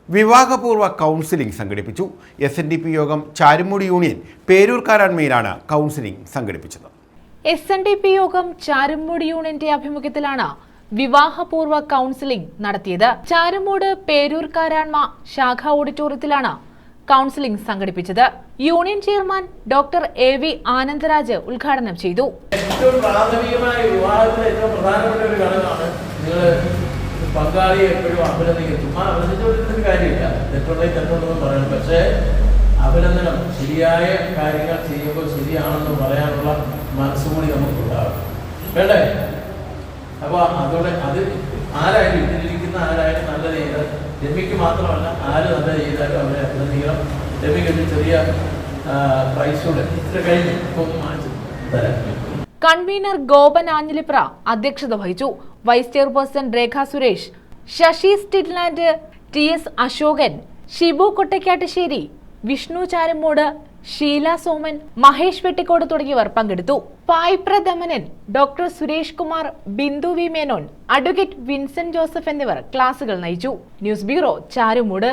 വിവാഹപൂർവ്വ counselling സംഘടിപ്പിച്ചു. SNDP യോഗം Charummood union പേരൂർക്കാരാൺമയിലാണ് counselling സംഘടിപ്പിച്ചത്. SNDP യോഗം ചാരുമൂട് യൂണിയന്റെ ആഭിമുഖ്യത്തിലാണ് വിവാഹപൂർവ്വ കൗൺസിലിംഗ് നടത്തിയത്. ചാരുമൂട് പേരൂർക്കാരാൺമ ശാഖാ ഓഡിറ്റോറിയത്തിലാണ് കൗൺസിലിംഗ് സംഘടിപ്പിച്ചത്. Union chairman doctor AV Anandaraj ഉദ്ഘാടനം ചെയ്തു. ഏറ്റവും പ്രാഥമികമായ വിവാഹത്തിലെ ഏറ്റവും പ്രധാനപ്പെട്ട ഒരു ഘടകമാണ് നിങ്ങൾ പങ്കാളിയെ എപ്പോഴും അഭിനന്ദിക്കുക. ചുമ്മാ അഭിനന്ദിച്ചുകൊണ്ടിരുന്ന കാര്യമില്ല, തെറ്റുണ്ടെന്നും പറയണം. പക്ഷേ അഭിനന്ദനം, ശരിയായ കാര്യങ്ങൾ ചെയ്യുമ്പോൾ ശരിയാണെന്ന് പറയാനുള്ള മനസ്സുകൂടി നമുക്കുണ്ടാകും, വേണ്ടേ? അപ്പോൾ അതോടെ അത് ആരായാലും ഇതിലിരിക്കുന്ന ആരായാലും നല്ല ചെയ്താൽ, രമ്യക്ക് മാത്രമല്ല ആര് നല്ല ചെയ്താലും അവരെ അഭിനന്ദിക്കണം. രമ്യക്ക് ചെറിയ പ്രൈസോടെ ഇത്ര കഴിഞ്ഞ് ഒന്ന് മാറ്റി തരാം. കൺവീനർ ഗോപൻ ആഞ്ഞിലിപ്ര അധ്യക്ഷത വഹിച്ചു. വൈസ് ചെയർപേഴ്സൺ രേഖ സുരേഷ്, ശശി സ്റ്റിറ്റ്ലാൻഡ്, TS അശോകൻ, ഷിബു കൊട്ടക്കാട്ടുശ്ശേരി, വിഷ്ണു ചാരുമൂട്, ഷീല സോമൻ, മഹേഷ് വെട്ടിക്കോട് തുടങ്ങിയവർ പങ്കെടുത്തു. പായ്പ്രദമനൻ, doctor Suresh Kumar, Bindu V Menon, advocate Vincent Joseph എന്നിവർ ക്ലാസുകൾ നയിച്ചു. News bureau, Charummood.